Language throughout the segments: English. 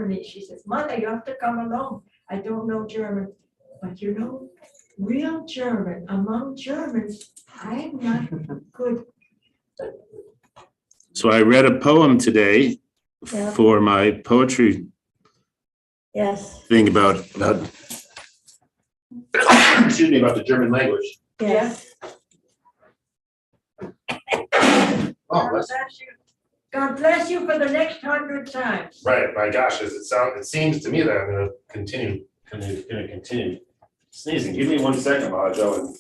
Germany. She says, Mother, you have to come along. I don't know German. But you know, real German, among Germans, I'm not good. So I read a poem today Yeah. for my poetry Yes, thing about excuse me, about the German language. yes. Oh, God bless you. God bless you for the next 100 times. right. My gosh, it seems to me that I'm going to continue sneezing. Give me 1 second while I go and.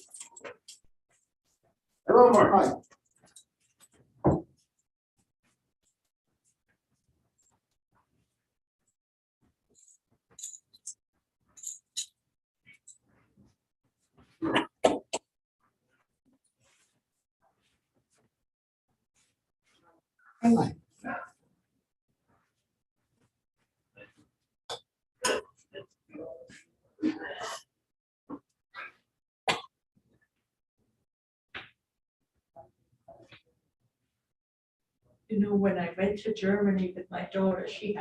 Hello, Mark. Hi. You know, when I went to Germany with my daughter, she's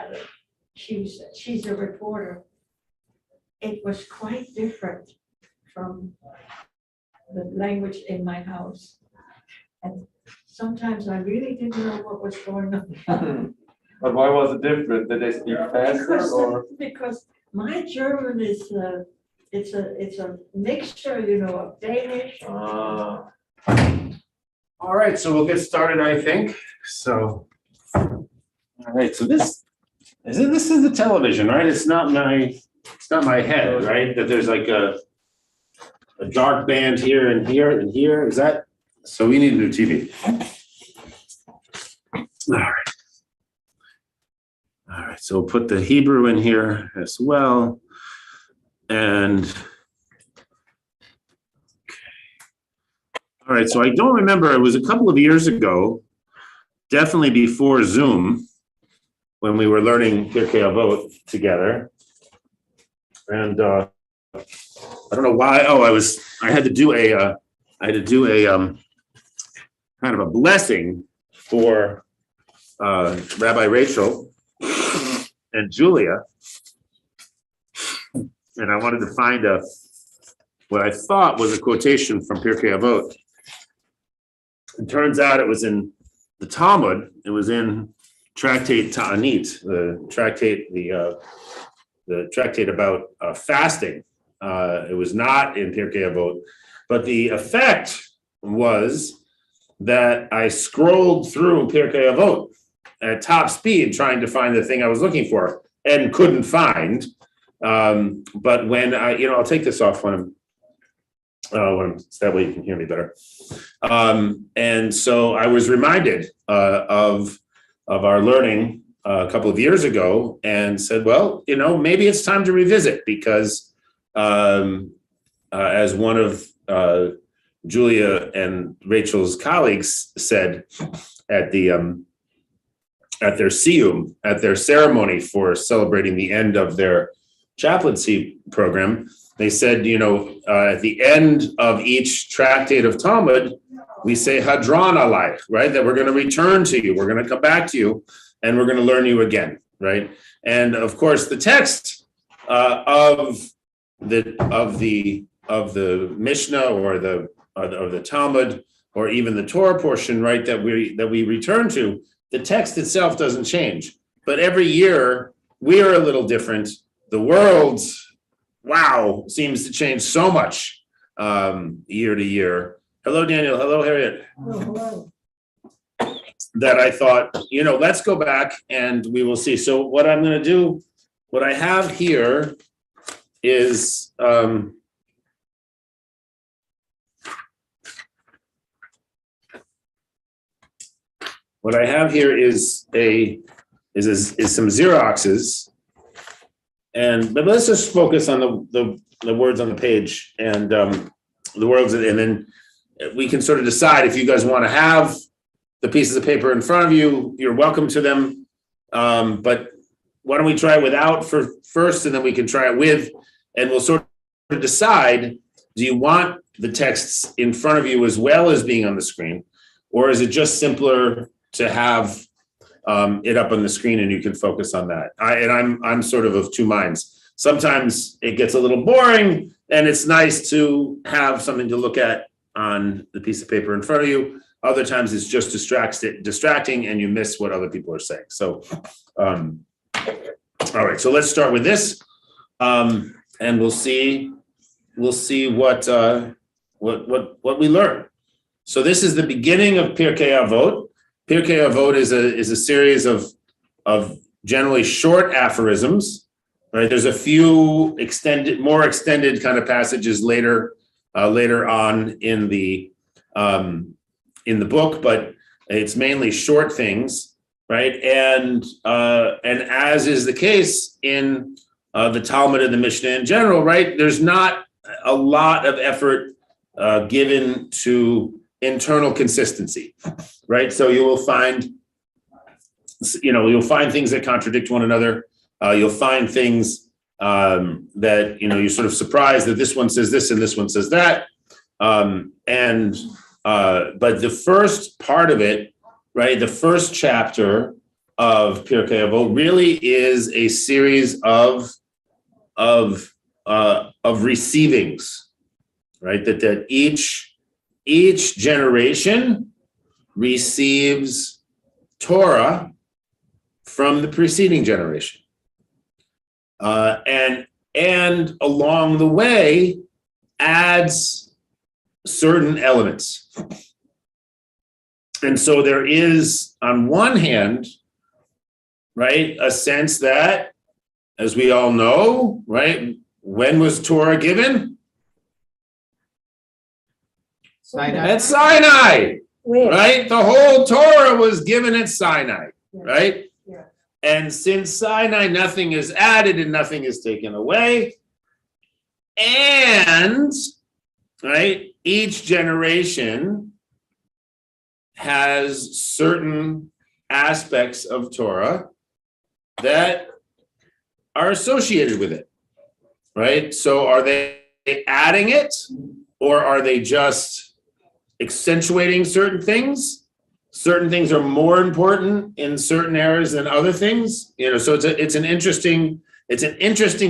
a reporter. It was quite different from the language in my house. And sometimes I really didn't know what was going on. But why was it different? Did they speak faster or? Because my German is it's a mixture, you know, of Danish. All right, so we'll get started, I think. So, all right, so this is the television, right? It's not my head, right? That there's like a dark band here and here and here. Is that? So we need a new TV. All right, so we'll put the Hebrew in here as well. And all right, so I don't remember, it was a couple of years ago, definitely before Zoom, when we were learning Pirke Avot together. And I don't know why, I had to do a kind of a blessing for Rabbi Rachel and Julia. And I wanted to find what I thought was a quotation from Pirke Avot. It turns out it was in the Talmud. It was in Tractate Ta'anit, the tractate about fasting. It was not in Pirke Avot, but the effect was that I scrolled through Pirke Avot at top speed trying to find the thing I was looking for and couldn't find. But when I'll take this off when I'm that way you can hear me better. And so I was reminded of our learning a couple of years ago and said, well, maybe it's time to revisit because as one of Julia and Rachel's colleagues said at their siyum, at their ceremony for celebrating the end of their chaplaincy program, they said, at the end of each tractate of Talmud, we say hadron alai, right? That we're going to return to you, we're going to come back to you, and we're going to learn you again, right? And of course, the text of the Mishnah or the Talmud or even the Torah portion, right, that we return to, the text itself doesn't change, but every year we are a little different. The world, wow, seems to change so much year to year. Hello, Daniel. Hello, Harriet. Hello. That I thought, let's go back and we will see. So what I'm going to do, what I have here is some Xeroxes. But let's just focus on the words on the page and the words, and then we can sort of decide if you guys want to have the pieces of paper in front of you. You're welcome to them, but why don't we try it without first, and then we can try it with, and we'll sort of decide: do you want the texts in front of you as well as being on the screen, or is it just simpler to have it up on the screen and you can focus on that. I'm sort of two minds. Sometimes it gets a little boring and it's nice to have something to look at on the piece of paper in front of you. Other times it's just distracting and you miss what other people are saying. So, all right, so let's start with this, and we'll see what we learn. So this is the beginning of Pirke Avot. Pirke Avot is a series of generally short aphorisms, right? There's a few more extended kind of passages later on in the book, but it's mainly short things, right? And as is the case in the Talmud and the Mishnah in general, right? There's not a lot of effort given to internal consistency, right? So you will find, things that contradict one another. You'll find things that, you're sort of surprised that this one says this and this one says that. But the first part of it, right, the first chapter of Pirke Avot really is a series of receivings, right? That each generation receives Torah from the preceding generation, and along the way adds certain elements. And so there is, on one hand, right, a sense that, as we all know, right, when was Torah given? Sinai. At Sinai, Where? right? The whole Torah was given at Sinai, right? Yeah. And since Sinai, nothing is added and nothing is taken away. And, right, each generation has certain aspects of Torah that are associated with it, right? So are they adding it, or are they just accentuating certain things? Certain things are more important in certain areas than other things, so it's an interesting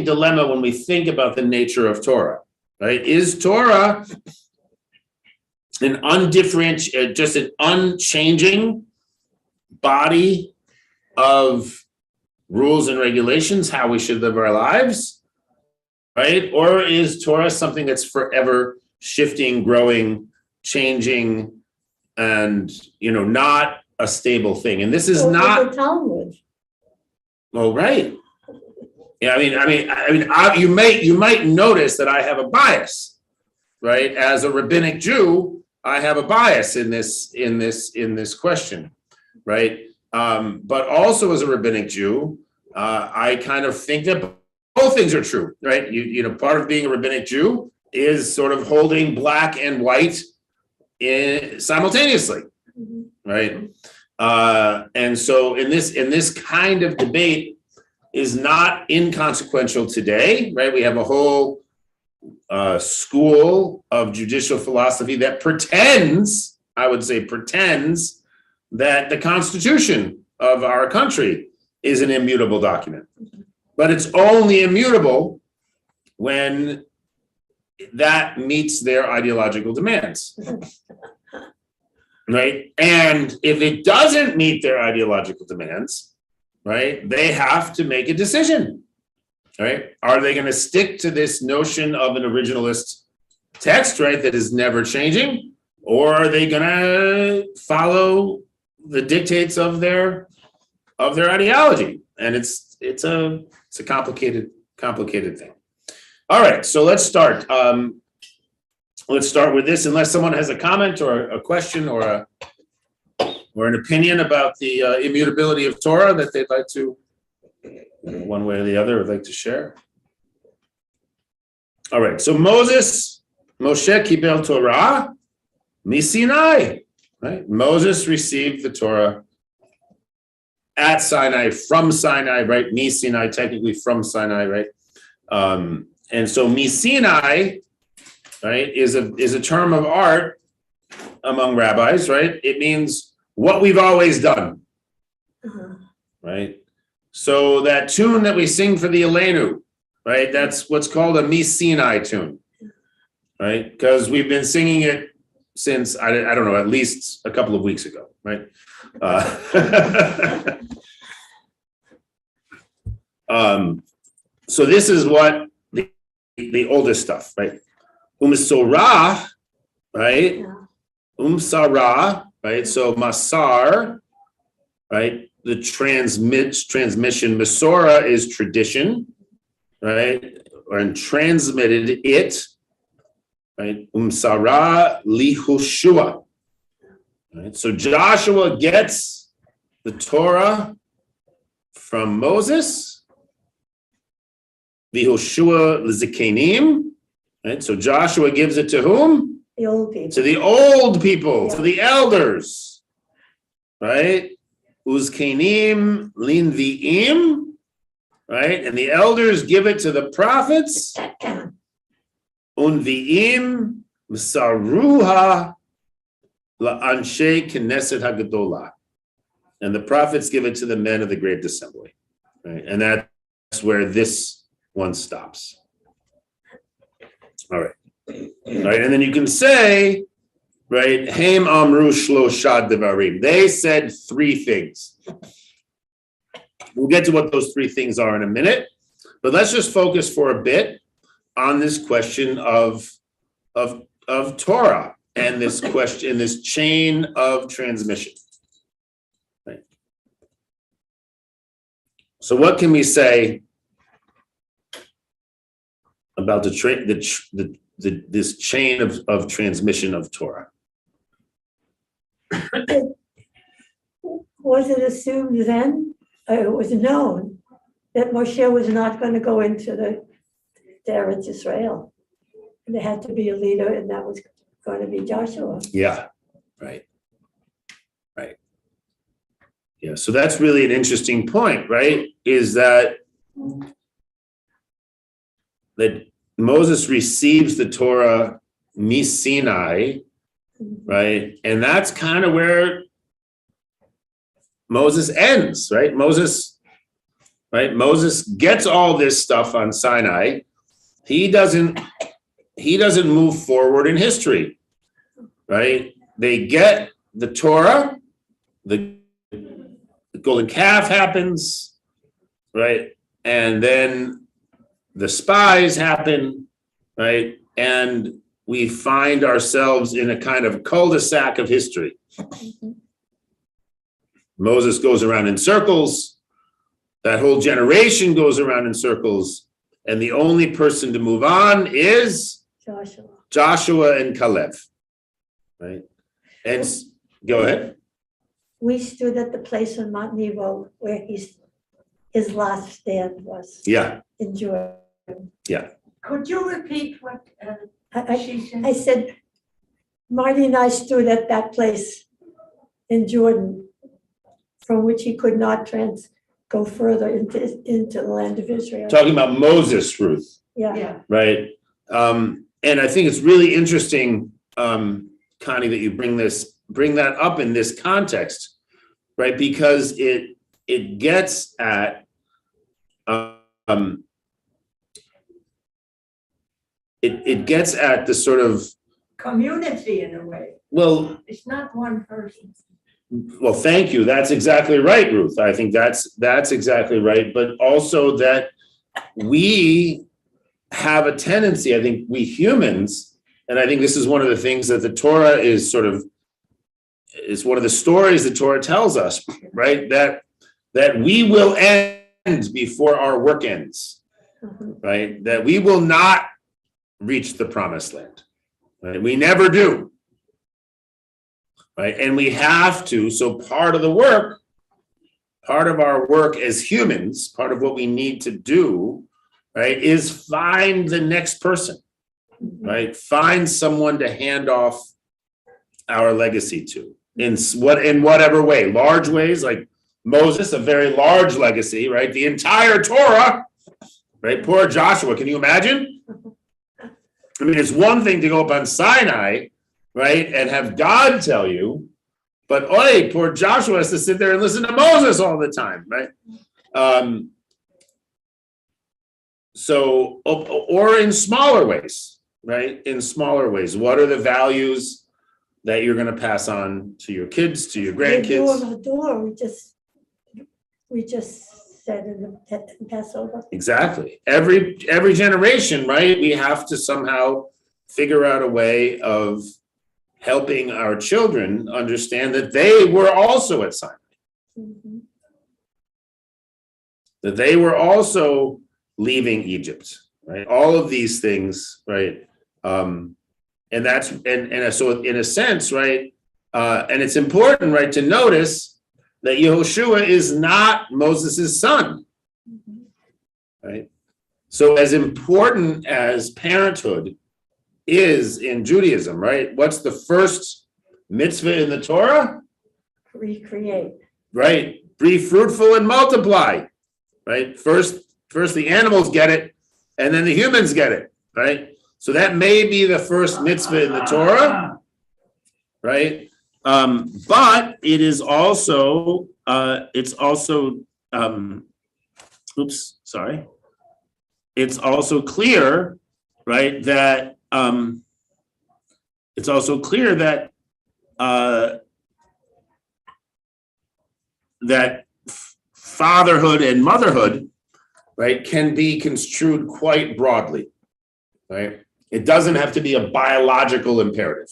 dilemma when we think about the nature of Torah, right? Is Torah an undifferentiated, just an unchanging body of rules and regulations, how we should live our lives, right? Or is Torah something that's forever shifting, growing, changing, and not a stable thing? And this is Or not the Talmud. well, right. Yeah, you might notice that I have a bias, right? As a rabbinic Jew, I have a bias in this question, right? But also as a rabbinic Jew, I kind of think that both things are true, right? Part of being a rabbinic Jew is sort of holding black and white simultaneously, right? And so in this kind of debate is not inconsequential today, right? We have a whole school of judicial philosophy that pretends that the Constitution of our country is an immutable document. But it's only immutable when that meets their ideological demands, right? And if it doesn't meet their ideological demands, right, they have to make a decision, right? Are they going to stick to this notion of an originalist text, right, that is never changing, or are they going to follow the dictates of their ideology? And it's a complicated thing. All right, so let's start. Let's start with this, unless someone has a comment or a question or an opinion about the immutability of Torah that they'd like to, one way or the other, would like to share. All right, so Moshe kibel Torah miSinai, right? Moses received the Torah at Sinai, from Sinai, right? miSinai, technically from Sinai, right? And so miSinai, right, is a term of art among rabbis, right? It means what we've always done, right? So that tune that we sing for the Elenu, right? That's what's called a Sinai tune, right? Because we've been singing it since, I don't know, at least a couple of weeks ago, right? So this is what the oldest stuff, right? Sorah, right? Sarah, right? So Masar, right? The transmission. Masora is tradition, right? And transmitted it, right? Sarah lihushua, right? So Joshua gets the Torah from Moses. Lihushua lizikenim, right? So Joshua gives it to whom? The old people. To the old people, Yeah. to the elders, right? Uzkenim linviim, right? And the elders give it to the prophets. Unviim saruha la'anshe knesset hagadola. And the prophets give it to the men of the great assembly, right? And that's where this one stops. All right. Right, and then you can say, right, Haim Amru Shlosha Devarim. They said three things. We'll get to what those three things are in a minute, but let's just focus for a bit on this question of Torah and this question, this chain of transmission. Right. So what can we say about this chain of transmission of Torah? Was it assumed then, it was known that Moshe was not going to go into the Eretz Israel? There had to be a leader, and that was going to be Joshua. Yeah, right. Yeah, so that's really an interesting point, right? Is that Moses receives the Torah Sinai, right? And that's kind of where Moses ends, right? Moses gets all this stuff on Sinai. He doesn't move forward in history, right? They get the Torah, the golden calf happens, right? And then the spies happen, right? And we find ourselves in a kind of cul-de-sac of history. Moses goes around in circles. That whole generation goes around in circles. And the only person to move on is Joshua and Caleb, right? And go ahead. We stood at the place on Mount Nebo where his last stand was. Yeah. In Jordan. Yeah. Could you repeat what she said? I said, Marty and I stood at that place in Jordan from which he could not go further into the land of Israel. Talking about Moses, Ruth. Yeah. Right. And I think it's really interesting, Connie, that you bring that up in this context, right? Because it gets at it gets at the sort of Community in a way. Well, it's not one person. Well, thank you. That's exactly right, Ruth. I think that's exactly right. But also that we have a tendency, I think we humans, and I think this is one of the things that the Torah is one of the stories the Torah tells us, right? That we will end before our work ends, right? That we will not reach the promised land, right? We never do. Right. And we have to. So part of our work as humans, part of what we need to do, right, is find the next person, right? Find someone to hand off our legacy to in whatever way, large ways, like Moses, a very large legacy, right? The entire Torah, right? Poor Joshua. Can you imagine? I mean, it's one thing to go up on Sinai, right, and have God tell you, But poor Joshua has to sit there and listen to Moses all the time, right? So, or in smaller ways, right? In smaller ways, what are the values that you're going to pass on to your kids, to your grandkids? The door, we just said in the Passover. Exactly. Every generation, right? We have to somehow figure out a way of helping our children understand that they were also at Sinai, Mhm. that they were also leaving Egypt, right? All of these things, right? And that's and so in a sense, right? And it's important, right, to notice that Yehoshua is not Moses' son, right? So as important as parenthood is in Judaism, right? What's the first mitzvah in the Torah? Recreate. Right? Be fruitful and multiply, right? First the animals get it, and then the humans get it, right? So that may be the first mitzvah in the Torah, right? But it is also, it's also clear, right, that it's also clear that that fatherhood and motherhood, right, can be construed quite broadly, right? It doesn't have to be a biological imperative,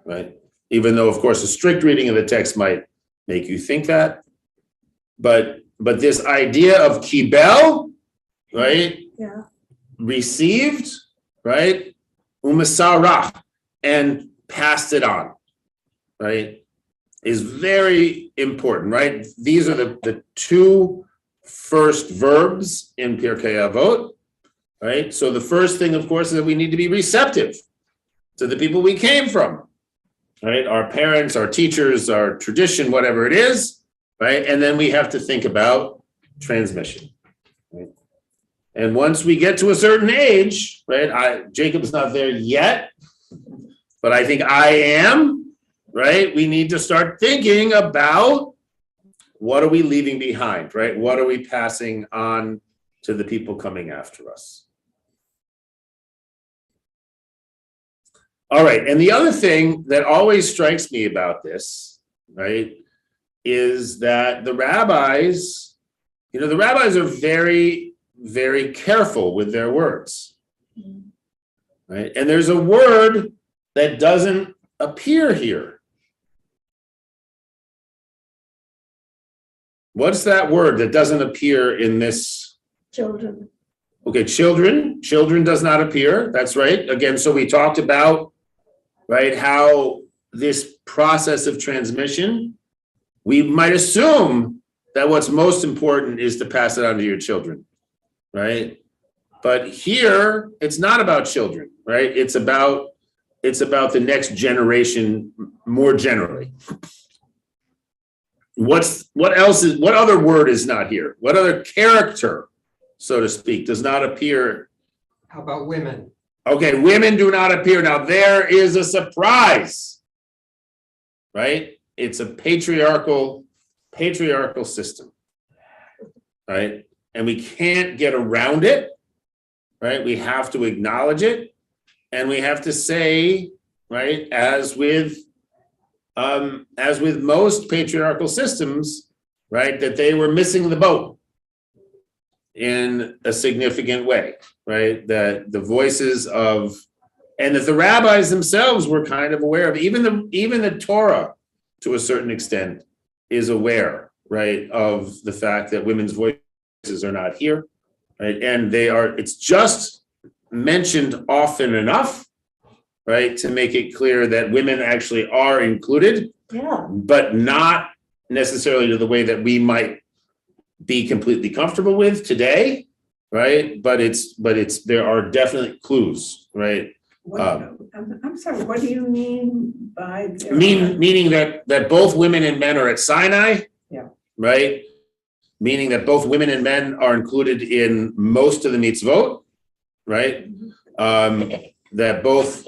right? Even though, of course, a strict reading of the text might make you think that, but this idea of kibel, right? Yeah. Received, right? Umasarah, and passed it on, right? Is very important, right? These are the two first verbs in Pirke Avot, right? So the first thing, of course, is that we need to be receptive to the people we came from, right? Our parents, our teachers, our tradition, whatever it is, right? And then we have to think about transmission, right? And once we get to a certain age, right? Jacob's not there yet, but I think I am, right? We need to start thinking about what are we leaving behind, right? What are we passing on to the people coming after us? All right, and the other thing that always strikes me about this, right, is that the rabbis, the rabbis are very, very careful with their words, right? And there's a word that doesn't appear here. What's that word that doesn't appear in this? Children. Okay, children. Children does not appear. That's right. Again, so we talked about, right, how this process of transmission, we might assume that what's most important is to pass it on to your children, right? But here, it's not about children, right? It's about the next generation more generally. What other word is not here? What other character, so to speak, does not appear? How about women? Okay, women do not appear. Now there is a surprise, right? It's a patriarchal system, right? And we can't get around it, right? We have to acknowledge it, and we have to say, right, as with most patriarchal systems, right, that they were missing the boat in a significant way, right? That the voices of, and that the rabbis themselves were kind of aware of, even the Torah, to a certain extent, is aware, right, of the fact that women's voices are not here, right? And it's just mentioned often enough, right, to make it clear that women actually are included, Yeah. but not necessarily to the way that we might be completely comfortable with today, right? But there are definitely clues, right? I'm sorry, what do you mean by? Meaning that both women and men are at Sinai, Yeah. right? Meaning that both women and men are included in most of the mitzvot, right? That both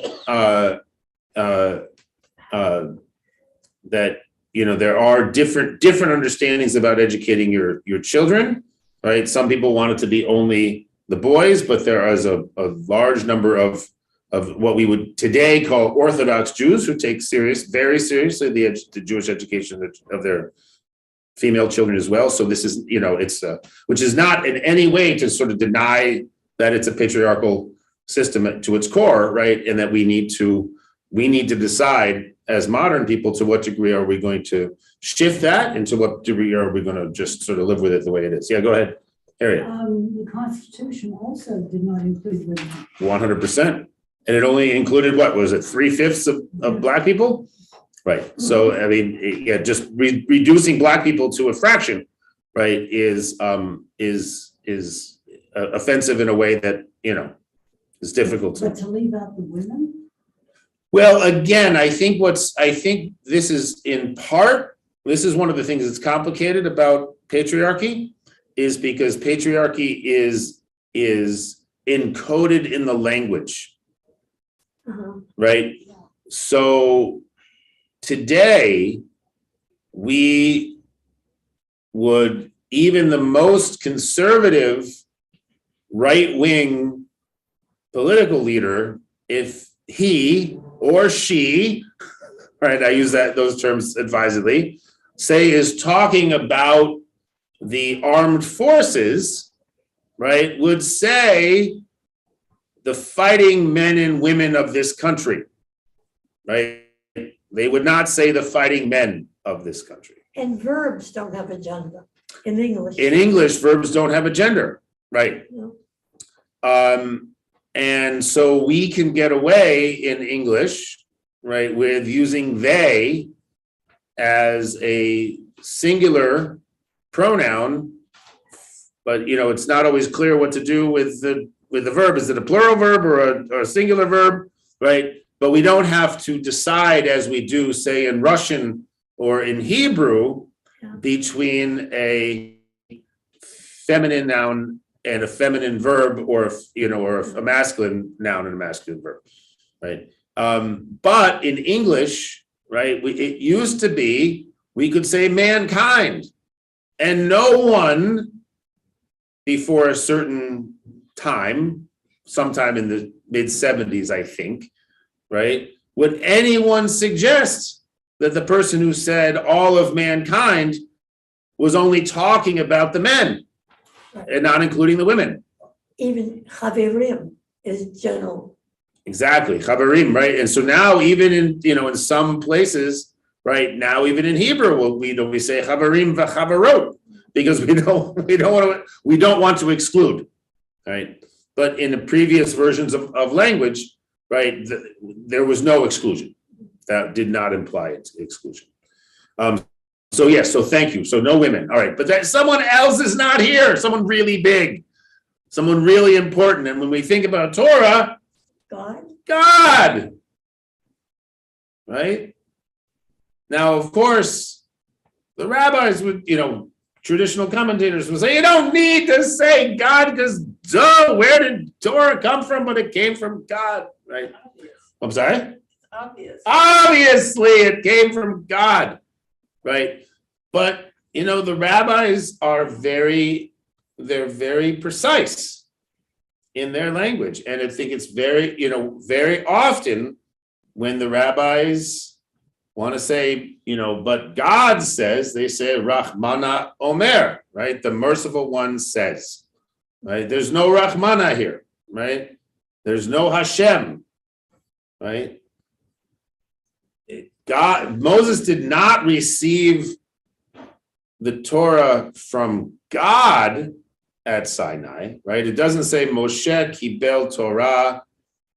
there are different understandings about educating your children, right? Some people want it to be only the boys, but there is a large number of what we would today call Orthodox Jews who take very seriously the Jewish education of their female children as well. So this is, it's which is not in any way to sort of deny that it's a patriarchal system to its core, right? And that we need to decide as modern people to what degree are we going to shift that, and to what degree are we going to just sort of live with it the way it is. Yeah, go ahead, Harriet. The Constitution also did not include women. 100%. And it only included, what was it, 3/5 of Black people? Right. So, I mean, yeah, just reducing Black people to a fraction, right, is offensive in a way that, is difficult to. But to leave out the women? Well, again, I think this is one of the things that's complicated about patriarchy, is because patriarchy is encoded in the language, right? So today, we would, even the most conservative right-wing political leader, if he or she, right, I use those terms advisedly, say is talking about the armed forces, right, would say the fighting men and women of this country, right? They would not say the fighting men of this country. And verbs don't have a gender in English. In English, verbs don't have a gender, right? No. And so we can get away in English, right, with using they as a singular pronoun, but it's not always clear what to do with the verb. Is it a plural verb or a singular verb, right? But we don't have to decide, as we do, say, in Russian or in Hebrew, between a feminine noun and a feminine verb, or a masculine noun and a masculine verb, right? But in English, right, it used to be, we could say mankind, and no one before a certain time, sometime in the mid-70s, I think, right, would anyone suggest that the person who said all of mankind was only talking about the men and not including the women? Even chaverim is general. Exactly, chaverim, right? And so now, even in some places, right now, even in Hebrew, we say chaverim v'chaverot, because we don't want to exclude, right? But in the previous versions of language, right, there was no exclusion. That did not imply exclusion. So thank you. So no women. All right, but someone else is not here. Someone really big, someone really important. And when we think about Torah, God, right? Now, of course, the rabbis would, traditional commentators would say, you don't need to say God, because where did Torah come from? But it came from God, right? I'm sorry? Obviously, it came from God, right? But, the rabbis are very precise in their language. And I think it's very often when the rabbis want to say, but God says, they say, Rahmana Omer, right? The merciful one says, right? There's no Rahmana here, right? There's no Hashem, right? Moses did not receive the Torah from God at Sinai, right? It doesn't say Moshe kibel Torah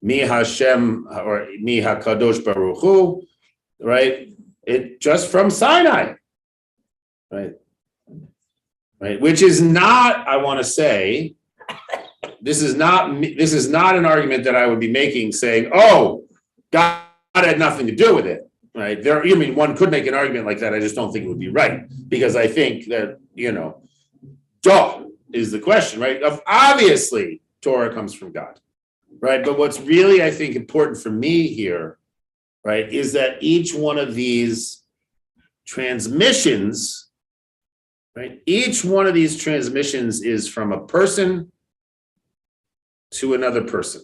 mi Hashem or mi HaKadosh Baruch Hu, right? It just from Sinai, right? Right, which is not, I want to say, this is not an argument that I would be making, saying, oh, God had nothing to do with it, right? One could make an argument like that. I just don't think it would be right, because I think that, duh is the question, right? Obviously, Torah comes from God, right? But what's really, I think, important for me here, right, is that each one of these transmissions, right? Each one of these transmissions is from a person to another person,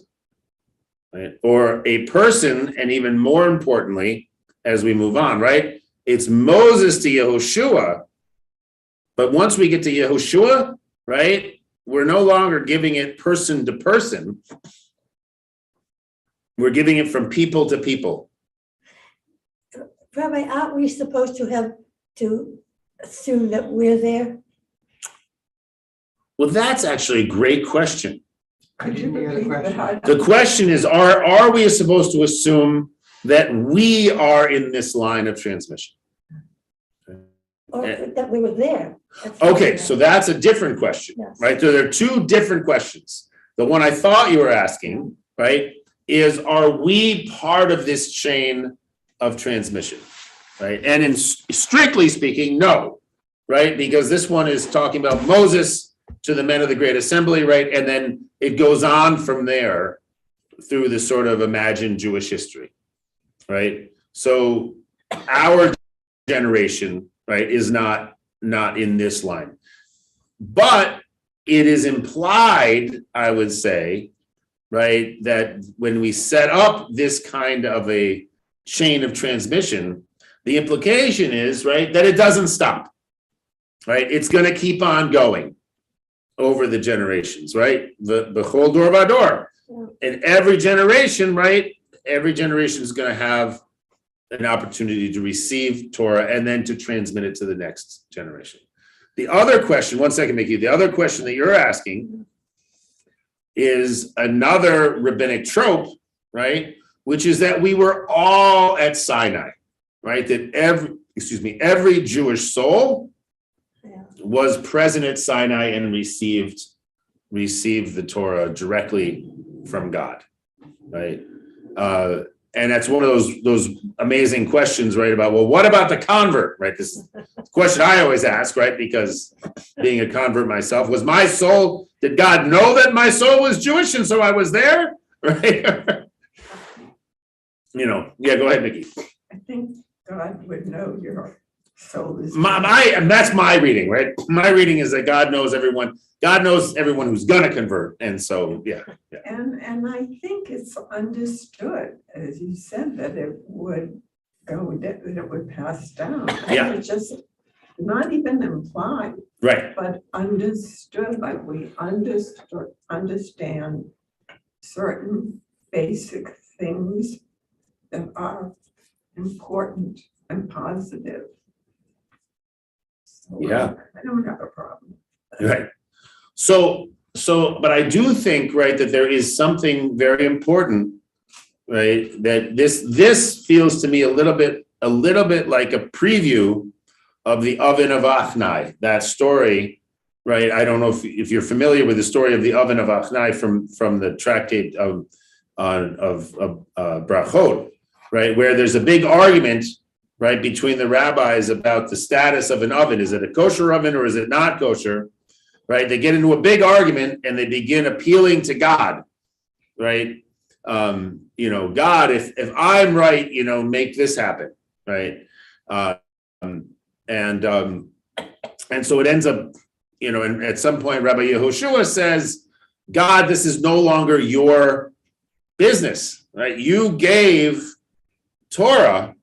right? Or a person, and even more importantly, as we move on, right? It's Moses to Yehoshua, but once we get to Yehoshua, right, we're no longer giving it person to person. We're giving it from people to people. Rabbi, aren't we supposed to assume that we're there? Well, that's actually a great question. Could you repeat that? The question is, are we supposed to assume that we are in this line of transmission? Or that we were there? Okay, so that's a different question, Yes. right? So there are two different questions. The one I thought you were asking, right, is are we part of this chain of transmission, right? And in strictly speaking, no, right? Because this one is talking about Moses to the men of the Great Assembly, right? And then it goes on from there through the sort of imagined Jewish history, right? So our generation, right, is not in this line. But it is implied, I would say, right, that when we set up this kind of a chain of transmission, the implication is, right, that it doesn't stop, right? It's going to keep on going over the generations, right? The Bechol Dor Vador. And every generation, right, every generation is going to have an opportunity to receive Torah and then to transmit it to the next generation. The other question, one second, Mickey, the other question that you're asking is another rabbinic trope, right? Which is that we were all at Sinai, right? That every Jewish soul was present at Sinai and received the Torah directly from God, right? And that's one of those amazing questions, right? About, well, what about the convert, right? This is a question I always ask, right? Because being a convert myself, was my soul, did God know that my soul was Jewish and so I was there, right? You know, yeah, go ahead, Mickey. I think God would know your soul is. And that's my reading, right? My reading is that God knows everyone who's gonna convert. And so, yeah. And I think it's understood, as you said, that it would go, that it would pass down. Yeah. It's just not even implied, Right. but understood, like we understand certain basic things that are important and positive. So Yeah. I don't have a problem. Right. So, but I do think, right, that there is something very important, right, that this feels to me a little bit like a preview of the oven of Achnai, that story, right? I don't know if you're familiar with the story of the oven of Achnai from the tractate of Brachot, right, where there's a big argument, right, between the rabbis about the status of an oven. Is it a kosher oven or is it not kosher? Right, they get into a big argument and they begin appealing to God, right? God, if I'm right, make this happen, right? And so it ends up, and at some point, Rabbi Yehoshua says, God, this is no longer your business, right? You gave Torah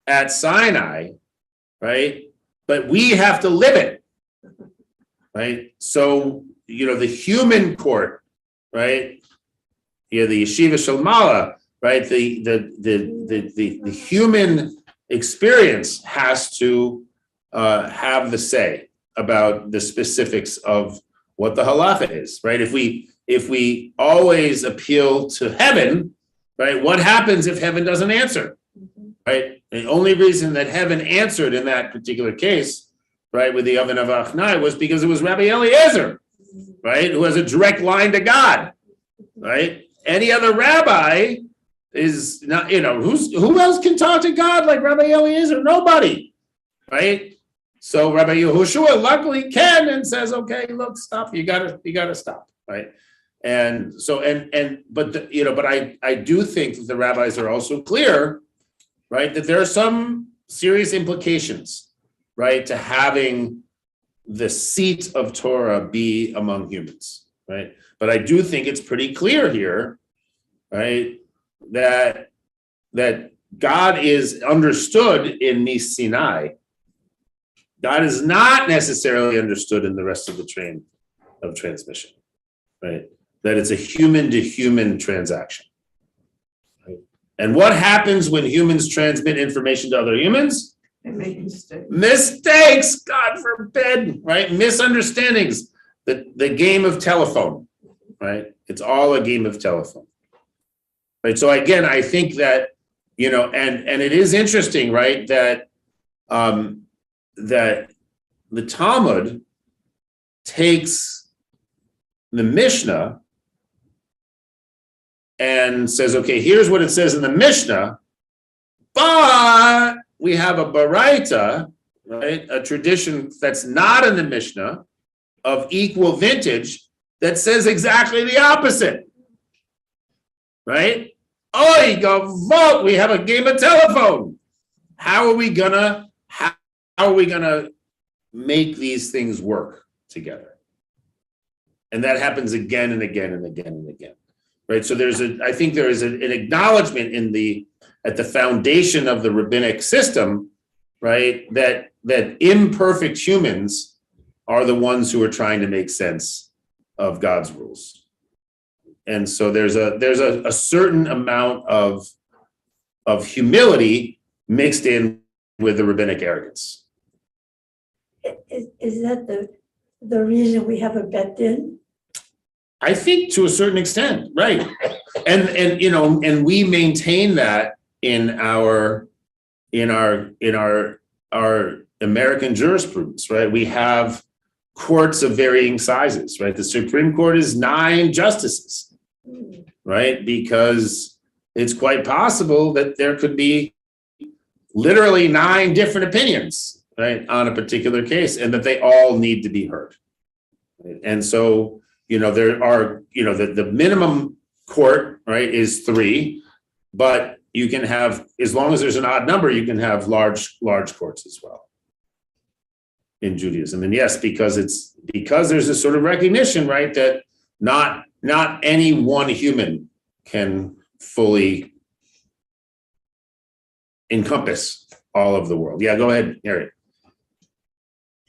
at Sinai, right? But we have to live it. Right. So, the human court, right? Yeah, the yeshiva shalmala, right? The human experience has to have the say about the specifics of what the halacha is, right? If we always appeal to heaven, right? What happens if heaven doesn't answer? Right? The only reason that heaven answered in that particular case, right, with the oven of Achnai, was because it was Rabbi Eliezer, right, who has a direct line to God, right? Any other rabbi is not, who else can talk to God like Rabbi Eliezer? Nobody, right? So Rabbi Yehoshua luckily can and says, okay, look, stop, you gotta stop, right? And so, but I do think that the rabbis are also clear, right, that there are some serious implications, right, to having the seat of Torah be among humans, right? But I do think it's pretty clear here, right, that God is understood in Nis Sinai. God is not necessarily understood in the rest of the train of transmission, right? That it's a human-to-human transaction. Right? And what happens when humans transmit information to other humans? They make mistakes. Mistakes, God forbid, right? Misunderstandings. The game of telephone, right? It's all a game of telephone. Right. So again, I think that, and it is interesting, right, that that the Talmud takes the Mishnah and says, okay, here's what it says in the Mishnah, but we have a Baraita, right, a tradition that's not in the Mishnah of equal vintage that says exactly the opposite, right? Oy, Avot, we have a game of telephone. How are we gonna make these things work together? And that happens again and again and again and again, right? So I think there is an acknowledgement at the foundation of the rabbinic system, right, that imperfect humans are the ones who are trying to make sense of God's rules. And so there's a certain amount of humility mixed in with the rabbinic arrogance. Is that the reason we have a bet din? I think to a certain extent, right? And we maintain that in our American jurisprudence, right? We have courts of varying sizes, right? The Supreme Court is 9 justices. Right? Because it's quite possible that there could be literally 9 different opinions, right, on a particular case, and that they all need to be heard. Right? And so, there are, the minimum court, right, is 3, but you can have, as long as there's an odd number, you can have large courts as well in Judaism. And yes, because there's a sort of recognition, right, that not any one human can fully encompass all of the world. Yeah, go ahead, Harriet.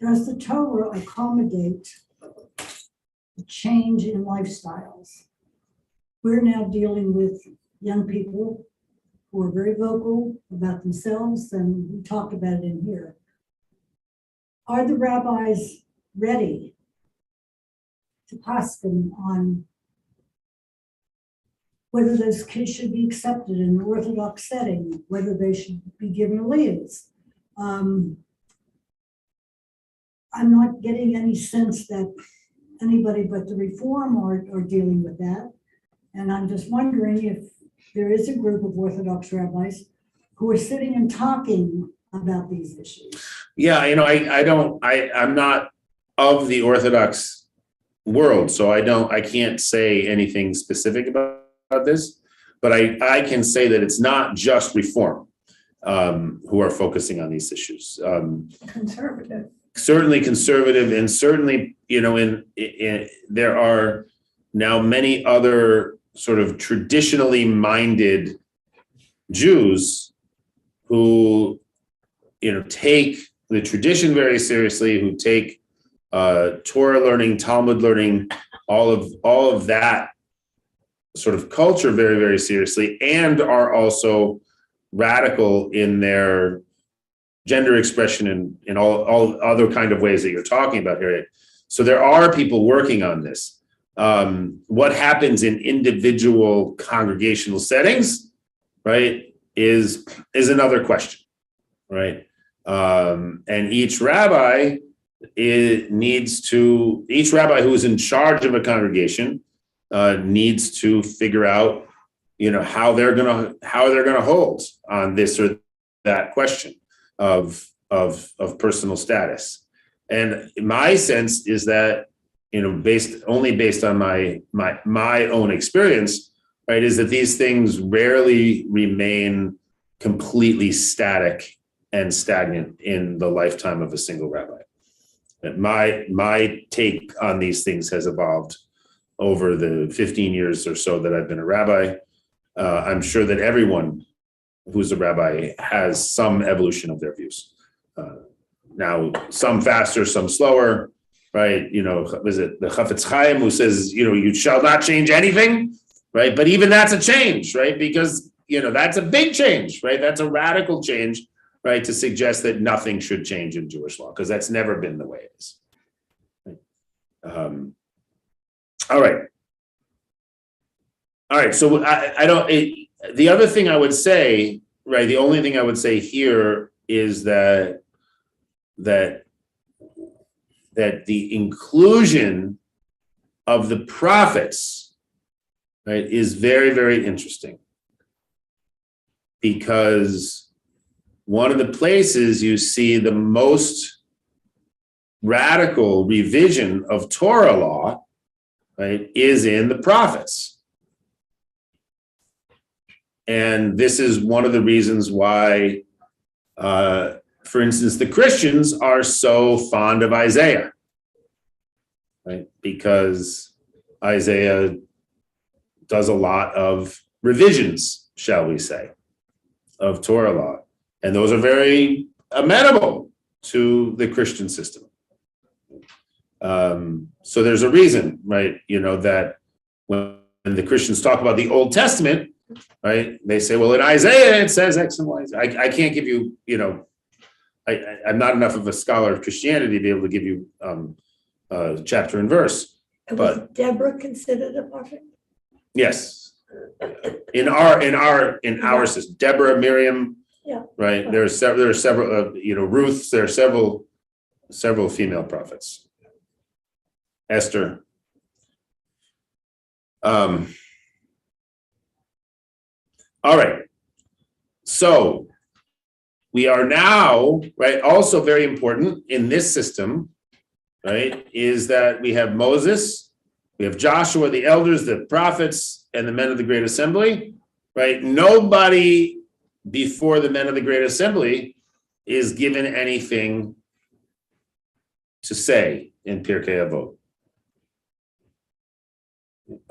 Does the Torah accommodate the change in lifestyles? We're now dealing with young people who are very vocal about themselves, and we talked about it in here. Are the rabbis ready to paskin on whether those kids should be accepted in an orthodox setting, whether they should be given leaves? I'm not getting any sense that anybody but the Reform are dealing with that. And I'm just wondering if there is a group of Orthodox rabbis who are sitting and talking about these issues. Yeah, I'm not of the Orthodox world, so I can't say anything specific about this, but I can say that it's not just Reform who are focusing on these issues. Conservative. Certainly conservative, and certainly, there are now many other sort of traditionally minded Jews who, take the tradition very seriously, who take Torah learning, Talmud learning, all of that sort of culture very, very seriously, and are also radical in their gender expression in all other kind of ways that you're talking about here. So there are people working on this. What happens in individual congregational settings, right, is another question, right? And each rabbi who is in charge of a congregation needs to figure out, how they're gonna hold on this or that question of personal status. And my sense is that, based on my own experience, right, is that these things rarely remain completely static and stagnant in the lifetime of a single rabbi. And my take on these things has evolved over the 15 years or so that I've been a rabbi. I'm sure that everyone who's a rabbi has some evolution of their views. Now, some faster, some slower, right? You know, is it the Chafetz Chaim who says, you know, you shall not change anything, right? But even that's a change, right? Because, you know, that's a big change, right? That's a radical change, right? To suggest that nothing should change in Jewish law, because that's never been the way it is. All right. All right, so the other thing I would say, right, the only thing I would say here is that the inclusion of the prophets, right, is very, very interesting. Because one of the places you see the most radical revision of Torah law, right, is in the prophets. And this is one of the reasons why, for instance, the Christians are so fond of Isaiah, right? Because Isaiah does a lot of revisions, shall we say, of Torah law. And those are very amenable to the Christian system. So there's a reason, right? You know, that when the Christians talk about the Old Testament, right, they say, well, in Isaiah, it says X and Y. I can't give you, you know, I'm not enough of a scholar of Christianity to be able to give you chapter and verse. And But was Deborah considered a prophet? yes, in our system, Deborah, Miriam, Yeah. right? There are several, you know, Ruth. There are several female prophets. Esther. All right. So we are now, right, also very important in this system, right, is that we have Moses, we have Joshua, the elders, the prophets, and the men of the Great Assembly, right? Nobody before the men of the Great Assembly is given anything to say in Pirke Avot.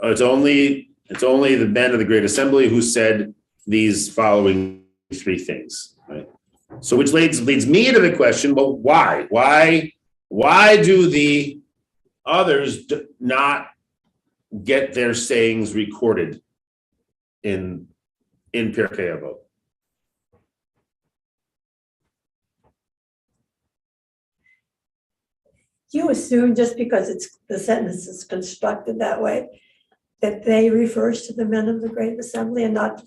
It's only the men of the Great Assembly who said these following three things, right? So which leads me to the question, well, why? Why do the others not get their sayings recorded in Pirke Avot? You assume just because the sentence is constructed that way, that they refers to the men of the Great Assembly and not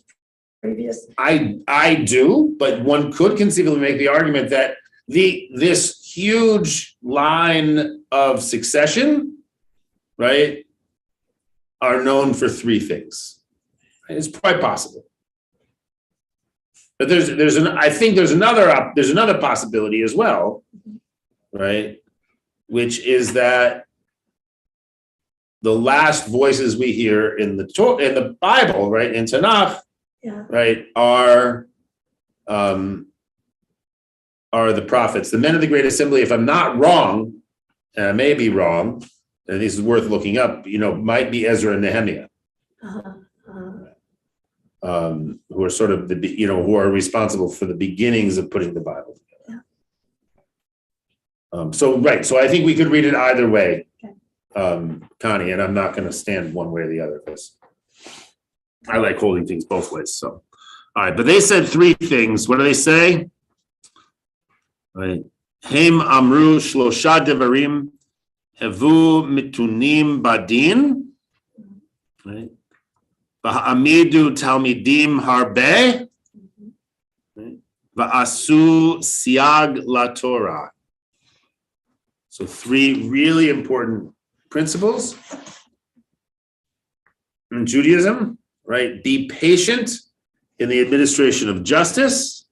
previous. I do, but one could conceivably make the argument that this huge line of succession, right, are known for three things. It's quite possible. But I think there's another possibility as well, right? Which is that the last voices we hear in the Bible, right, in Tanakh, Yeah. right, are the prophets, the men of the Great Assembly. If I'm not wrong, and I may be wrong, and this is worth looking up, you know, might be Ezra and Nehemiah, who are sort of who are responsible for the beginnings of putting the Bible together. Yeah. So I think we could read it either way, okay. Connie, and I'm not going to stand one way or the other because I like holding things both ways. So, all right, but they said three things. What do they say? Right. Hem amru shlosha devarim hevu mitunim badin. Right. Va'amidu talmidim harbe. Right. Va'asu siag la Torah. So three really important principles in Judaism. Right, be patient in the administration of justice,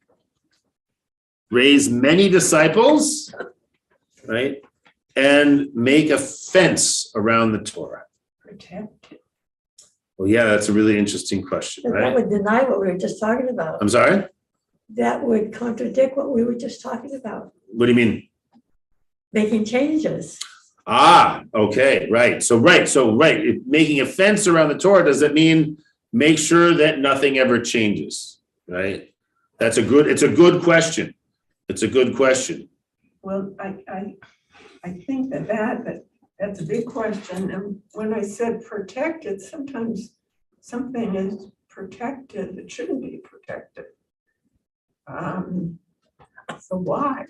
raise many disciples, right, and make a fence around the Torah. Protect. Well, yeah, that's a really interesting question, That right? would deny what we were just talking about. I'm sorry? that would contradict what we were just talking about, What do you mean? making changes. Ah, okay, right. So making a fence around the Torah, does that mean make sure that nothing ever changes, right? It's a good question. It's a good question. Well, I think that's a big question. And when I said protected, sometimes something is protected that shouldn't be protected. So why?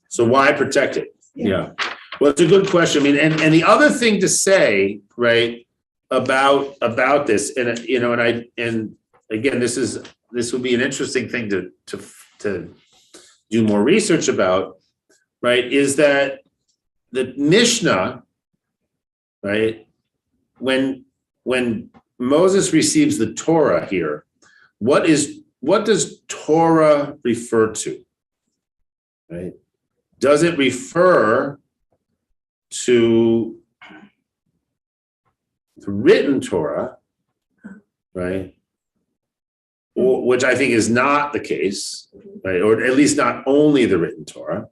So why protect it? Yeah. Yeah. Well, it's a good question. I mean, and the other thing to say, right, about this, and and again, this would be an interesting thing to do more research about, right, is that the Mishnah, right, when Moses receives the Torah here, what does Torah refer to? Right? Does it refer to the written Torah, right? Or, which I think is not the case, right? Or at least not only the written Torah.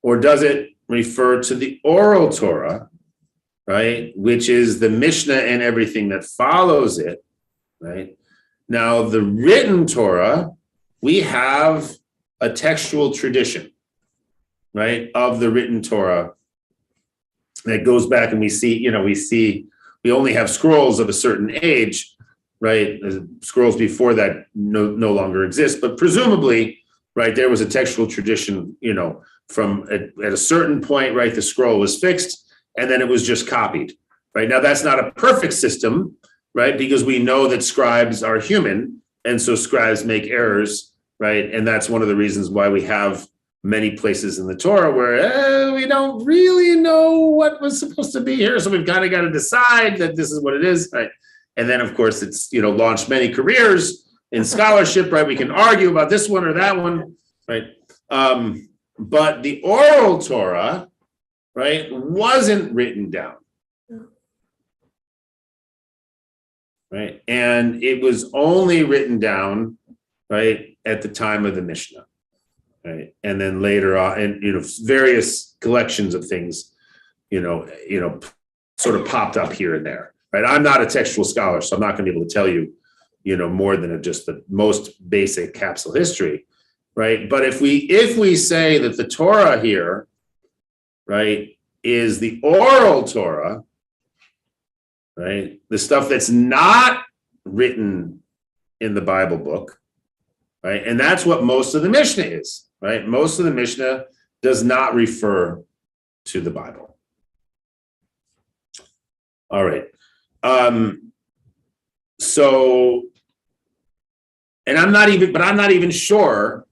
Or does it refer to the oral Torah, right? Which is the Mishnah and everything that follows it, right? Now, the written Torah, we have a textual tradition, right, of the written Torah that goes back, and we only have scrolls of a certain age, right? Scrolls before that no longer exist, but presumably, right, there was a textual tradition, from at a certain point, right, the scroll was fixed, and then it was just copied, right? Now, that's not a perfect system, right, because we know that scribes are human, and so scribes make errors, right? And that's one of the reasons why we have many places in the Torah where we don't really know what was supposed to be here, so we've kind of got to decide that this is what it is, right? And then, of course, it's launched many careers in scholarship, right? We can argue about this one or that one, right? But the oral Torah, right, wasn't written down, right? And it was only written down, right, at the time of the Mishnah, right? And then later on, and various collections of things, sort of popped up here and there, right? I'm not a textual scholar, so I'm not going to be able to tell you, more than just the most basic capsule history, right? But if we say that the Torah here, right, is the oral Torah, right, the stuff that's not written in the Bible book, right, and that's what most of the Mishnah is, right? Most of the Mishnah does not refer to the Bible. All right. So, and I'm not even sure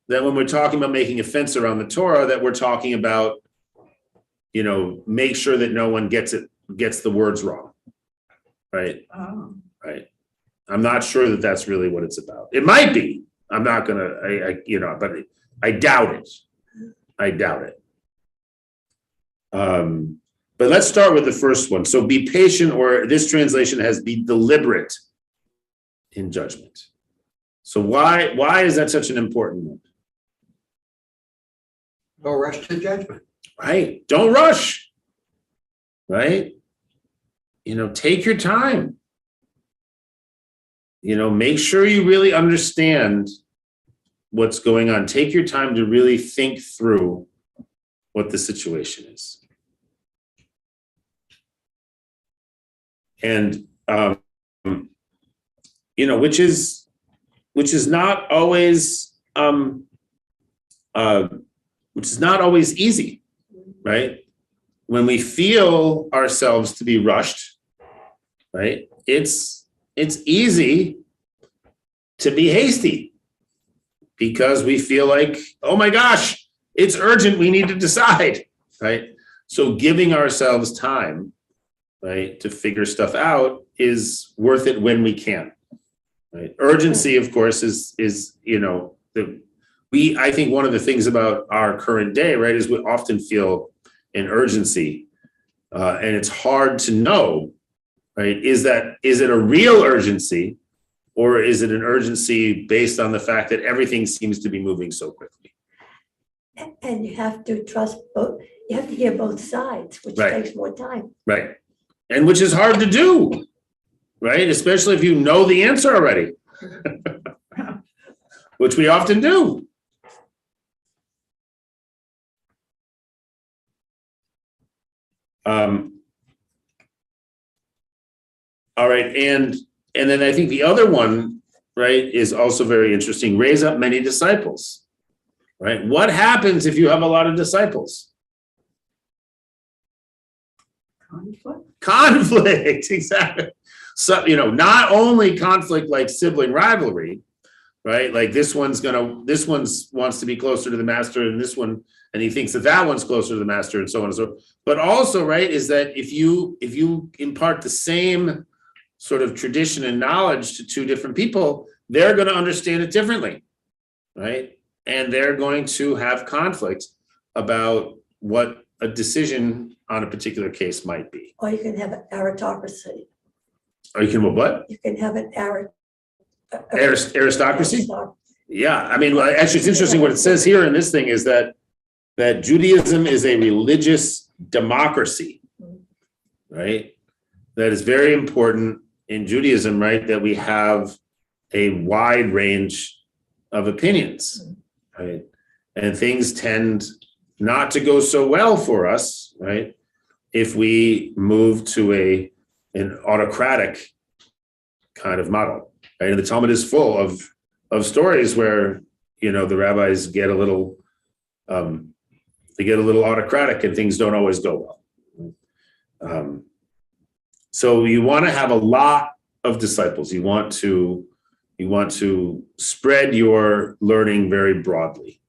that when we're talking about making a fence around the Torah, that we're talking about, make sure that no one gets the words wrong, right? Oh. Right. I'm not sure that that's really what it's about. It might be. I'm not gonna, but I doubt it. I doubt it. But let's start with the first one. So be patient, or this translation has be deliberate in judgment. So why is that such an important one? No rush to judgment. Right. Don't rush. Right. Take your time. Make sure you really understand what's going on. Take your time to really think through what the situation is. And, which is not always easy, right? When we feel ourselves to be rushed, right? It's easy to be hasty because we feel like, oh my gosh, it's urgent, we need to decide, right? So giving ourselves time, right, to figure stuff out is worth it when we can, right? Urgency, of course, is I think one of the things about our current day, right, is we often feel an urgency, and it's hard to know, right? Is it a real urgency, Or is it an urgency based on the fact that everything seems to be moving so quickly? And you have to trust both, you have to hear both sides, which Right. takes more time. Right. And which is hard to do, right? Especially if you know the answer already, which we often do. All right, and then I think the other one, right, is also very interesting. Raise up many disciples, right? What happens if you have a lot of disciples? Conflict, exactly. So, not only conflict like sibling rivalry, right? Like this one's wants to be closer to the master, and this one, and he thinks that one's closer to the master, and so on and so forth. But also, right, is that if you impart the same sort of tradition and knowledge to two different people, they're going to understand it differently, right? And they're going to have conflict about what a decision on a particular case might be. Or you can have an aristocracy. Or you can what? You can have an Aristocracy? Yeah, I mean, well, actually, it's interesting what it says here in this thing is that Judaism is a religious democracy, right? That is very important in Judaism, right? That we have a wide range of opinions, right? And things tend not to go so well for us, right? If we move to an autocratic kind of model, right? And the Talmud is full of stories where, the rabbis get a little, they get a little autocratic and things don't always go well. So you want to have a lot of disciples. You want to spread your learning very broadly.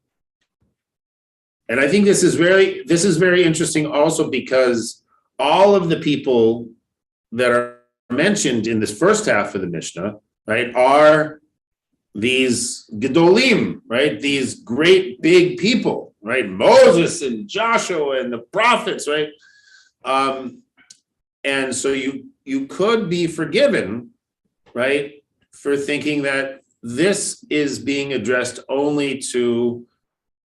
And I think this is very interesting also because all of the people that are mentioned in this first half of the Mishnah, right, are these Gedolim, right? These great big people, right? Moses and Joshua and the prophets, right? And so you could be forgiven, right, for thinking that this is being addressed only to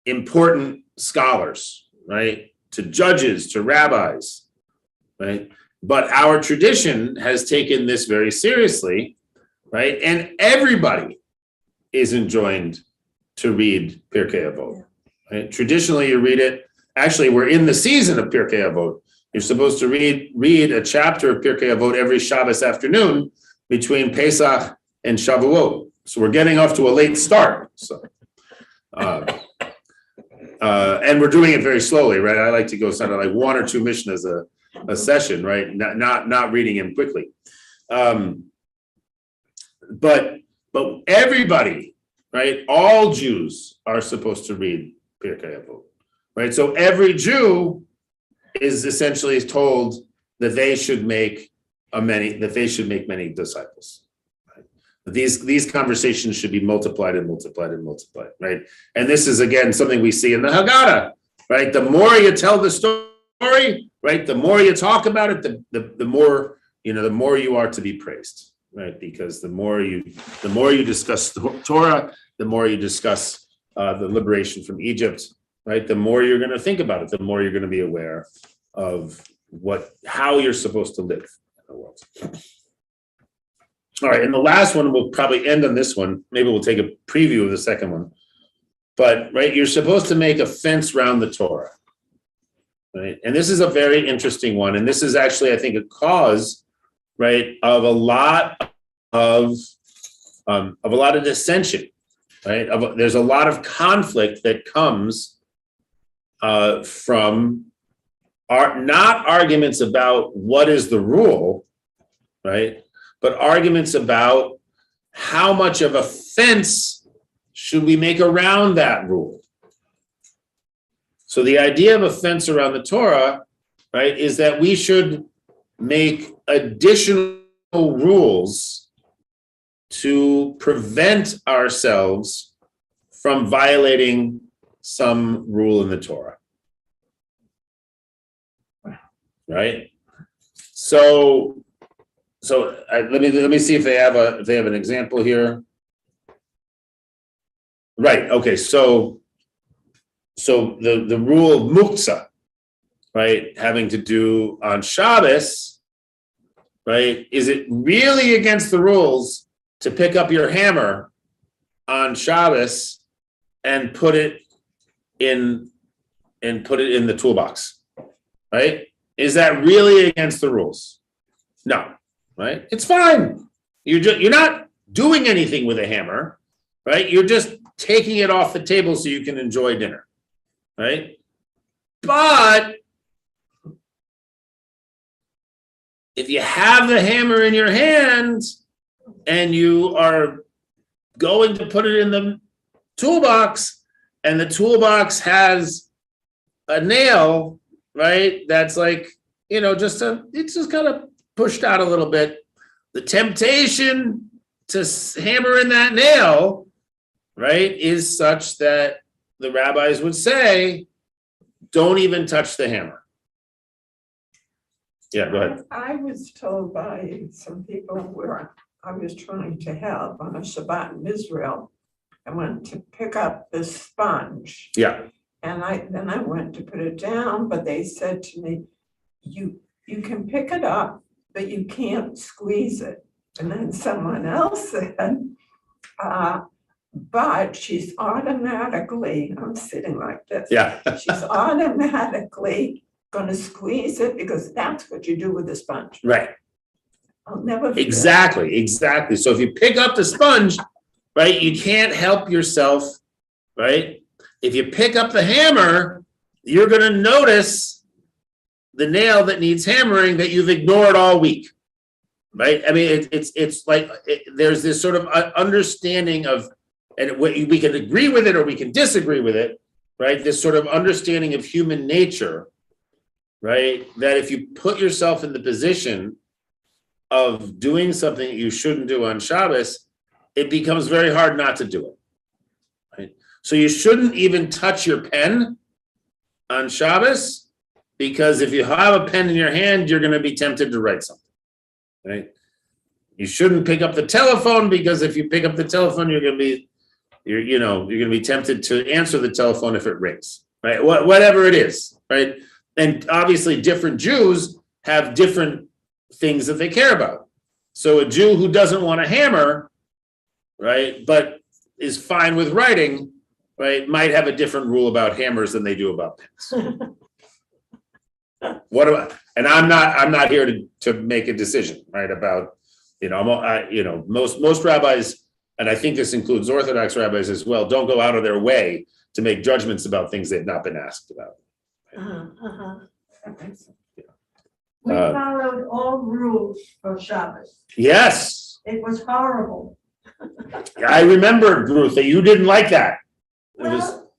important scholars, right? To judges, to rabbis, right? But our tradition has taken this very seriously, right? And everybody is enjoined to read Pirke Avot, right? Traditionally, you read it. Actually, we're in the season of Pirke Avot. You're supposed to read a chapter of Pirke Avot every Shabbos afternoon between Pesach and Shavuot. So we're getting off to a late start. So, and we're doing it very slowly, right? I like to go sort of like one or two Mishnahs a session, right? Not reading him quickly. But everybody, right? All Jews are supposed to read Pirke Avot, right? So every Jew is essentially told that they should make many disciples. Right? These conversations should be multiplied and multiplied and multiplied, right? And this is again something we see in the Haggadah, right? The more you tell the story, right? The more you talk about it, the more the more you are to be praised, right? Because the more you discuss Torah, the more you discuss the liberation from Egypt, right? The more you're going to think about it, the more you're going to be aware of how you're supposed to live in the world. All right, and the last one, we'll probably end on this one. Maybe we'll take a preview of the second one. But right, you're supposed to make a fence around the Torah, right? And this is a very interesting one. And this is actually, I think, a cause, right, of a lot of dissension, right? There's a lot of conflict that comes from not arguments about what is the rule, right? But arguments about how much of a fence should we make around that rule. So the idea of a fence around the Torah, right, is that we should make additional rules to prevent ourselves from violating some rule in the Torah. Right? So So let me see if they have an example here. Right, okay, so the rule of muktzah, right, having to do on Shabbos, right, is it really against the rules to pick up your hammer on Shabbos and put it in the toolbox, right? Is that really against the rules? No, right? It's fine. You're not doing anything with a hammer, right? You're just taking it off the table so you can enjoy dinner, right? But if you have the hammer in your hand and you are going to put it in the toolbox and the toolbox has a nail, right? That's like, it's just kind of pushed out a little bit. The temptation to hammer in that nail, right, is such that the rabbis would say, don't even touch the hammer. Yeah, go ahead. I was told by some people where I was trying to help on a Shabbat in Israel. I went to pick up the sponge. Yeah. And then I went to put it down, but they said to me, you can pick it up, but you can't squeeze it. And then someone else said, but she's automatically, I'm sitting like this. Yeah. She's automatically going to squeeze it because that's what you do with the sponge. Right. I'll never forget. Exactly. So if you pick up the sponge, right, you can't help yourself, right? If you pick up the hammer, you're going to notice the nail that needs hammering that you've ignored all week, right? I mean, it's like there's this sort of understanding of, and we can agree with it or we can disagree with it, right? This sort of understanding of human nature, right? That if you put yourself in the position of doing something that you shouldn't do on Shabbos, it becomes very hard not to do it, right? So you shouldn't even touch your pen on Shabbos, because if you have a pen in your hand, you're going to be tempted to write something, right? You shouldn't pick up the telephone, because if you pick up the telephone, you're going to be tempted to answer the telephone if it rings, right? Whatever it is, right? And obviously different Jews have different things that they care about. So a Jew who doesn't want a hammer, right, but is fine with writing, right, might have a different rule about hammers than they do about pens. What about? And I'm not here to make a decision, right, about, most rabbis, and I think this includes Orthodox rabbis as well, don't go out of their way to make judgments about things they've not been asked about. We followed all rules for Shabbos. Yes, It was horrible. I remember, Ruth, that you didn't like that.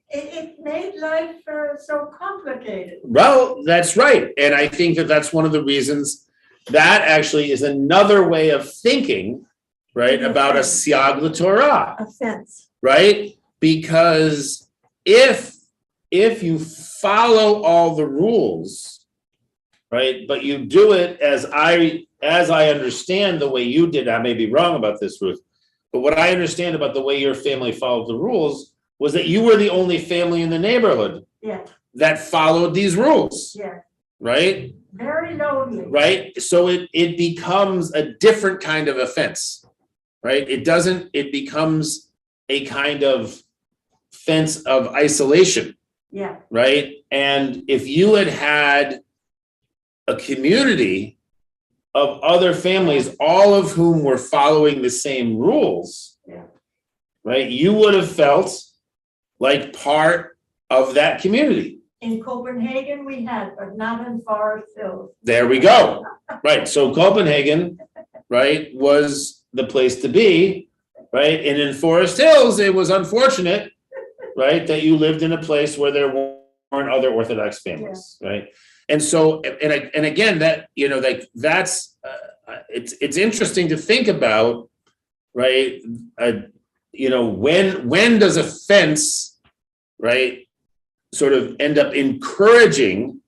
It made life so complicated. Well, that's right. And I think that's one of the reasons that actually is another way of thinking, right, about a siag l'Torah. Offense. Right? Because if you follow all the rules, right, but you do it as I understand the way you did, I may be wrong about this, Ruth, but what I understand about the way your family followed the rules was that you were the only family in the neighborhood that followed these rules. Yeah. Right? Very lonely. Right? So it becomes a different kind of offense. Right? It becomes a kind of fence of isolation. Yeah. Right? And if you had a community of other families, all of whom were following the same rules, right, you would have felt like part of that community. In Copenhagen, we had, but not in Forest Hills. There we go. Right. So Copenhagen, right, was the place to be, right? And in Forest Hills, it was unfortunate, right, that you lived in a place where there weren't other Orthodox families, right? And so, and again, that, like that's, it's interesting to think about, right? When does offense, right, sort of end up encouraging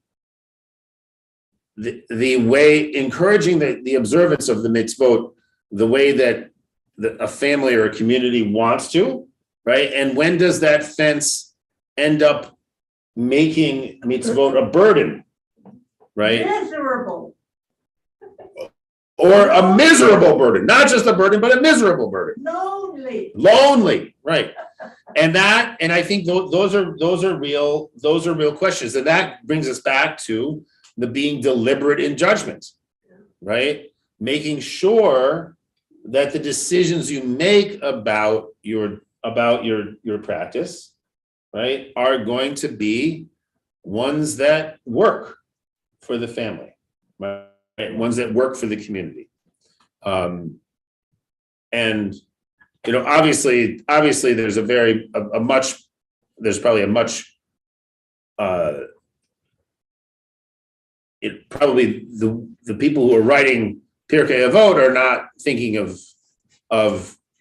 the way encouraging the observance of the mitzvot, the way that a family or a community wants to, right? And when does that fence end up making mitzvot a burden, right? Miserable. Or a miserable burden, not just a burden, but a miserable burden. Lonely, right? And I think those are real questions, and that brings us back to the being deliberate in judgment, right? Making sure that the decisions you make about your practice, right, are going to be ones that work for the family, right? Ones that work for the community. And obviously there's probably a much probably the people who are writing Pirke Avot are not thinking of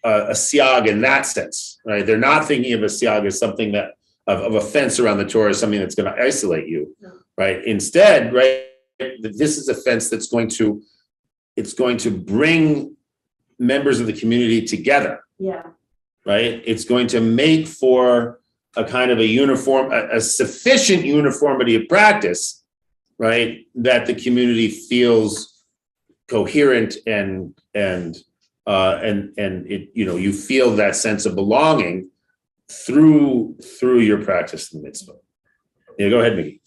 a siag in that sense, right? They're not thinking of a siag as something that of a fence around the Torah as something that's going to isolate you, right? Instead, right, this is a fence that's going to bring members of the community together. Yeah. Right? It's going to make for a kind of a sufficient uniformity of practice, right? That the community feels coherent and it, you feel that sense of belonging through your practice in the mitzvah. Yeah, go ahead, Mickey.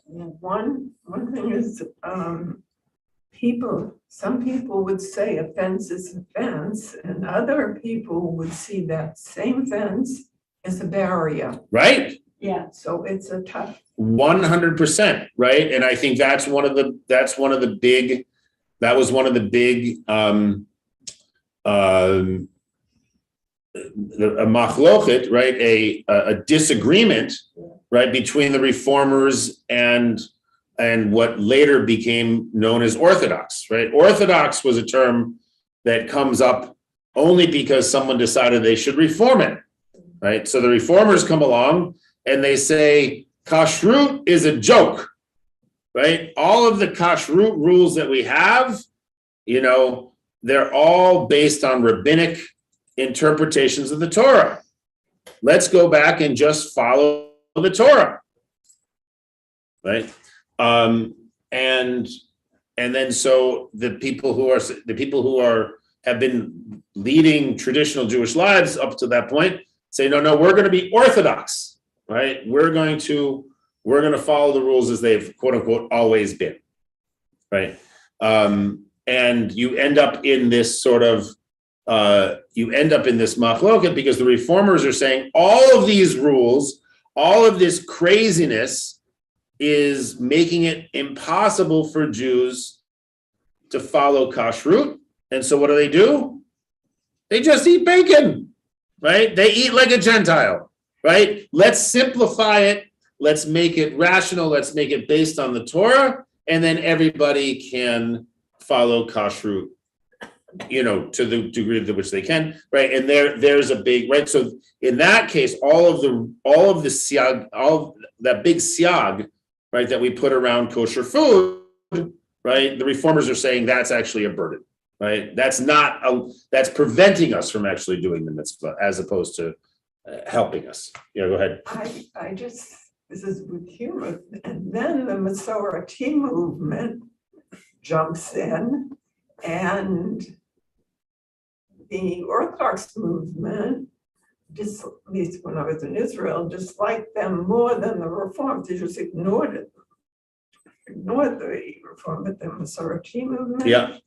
One thing is, some people would say a fence is a fence, and other people would see that same fence as a barrier. Right. Yeah. So it's a tough. 100%, right? And I think that was one of the big a machlochet, right? A disagreement, right, between the reformers and what later became known as orthodox, right? Orthodox was a term that comes up only because someone decided they should reform it, right? So the reformers come along and they say kashrut is a joke, right? All of the kashrut rules that we have, they're all based on rabbinic interpretations of the Torah. Let's go back and just follow the Torah, right? And then so the people who have been leading traditional Jewish lives up to that point say, no, we're going to be orthodox, right? We're going to follow the rules as they've quote unquote always been, right? And you end up in this machloket because the reformers are saying all of these rules, all of this craziness is making it impossible for Jews to follow kashrut. And so what do? They just eat bacon, right? They eat like a Gentile, right? Let's simplify it. Let's make it rational. Let's make it based on the Torah. And then everybody can follow kashrut, to the degree to which they can, right? And there's a big, right? So in that case, all of the siag, all that big siag, right, that we put around kosher food, right? The reformers are saying that's actually a burden, right? That's preventing us from actually doing the mitzvah as opposed to helping us. Yeah, go ahead. This is with humor. And then the Masorti movement jumps in, and the Orthodox movement, at least when I was in Israel, disliked them more than the Reform. They just ignored the Reform, but the Masorti movement, Yeah,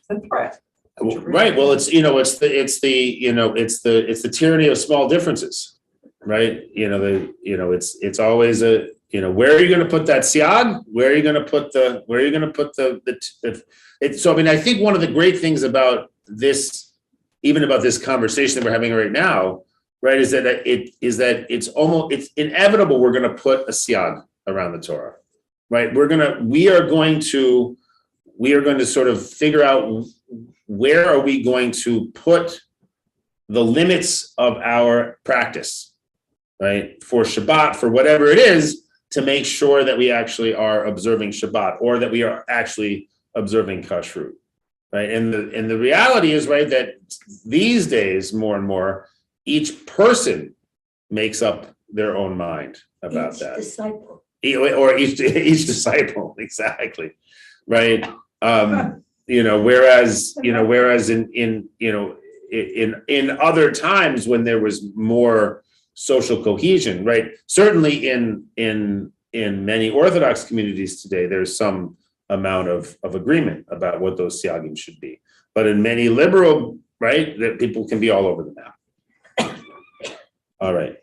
the threat. right. Well, it's the tyranny of small differences, right? It's always where are you going to put that siag? Where are you going to put the so I mean, I think one of the great things about this, even about this conversation that we're having right now, right, is that it's inevitable we're going to put a siag around the Torah, right? We are going to sort of figure out where are we going to put the limits of our practice, right? For Shabbat, for whatever it is, to make sure that we actually are observing Shabbat or that we are actually observing kashrut, right? And the reality is, right, that these days, more and more, each person makes up their own mind about Each that. disciple. Or each disciple, exactly, right? Whereas in other times when there was more social cohesion, right? Certainly in many Orthodox communities today, there's some amount of agreement about what those siagim should be. But in many liberal, right, that people can be all over the map. All right.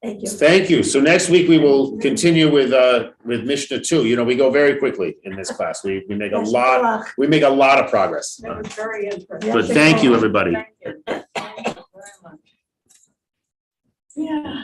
Thank you. Thank you. So next week we will continue with Mishnah 2. We go very quickly in this class. We make a lot of progress. That was very interesting. But thank you, everybody. Thank you. Thank you very much. Yeah.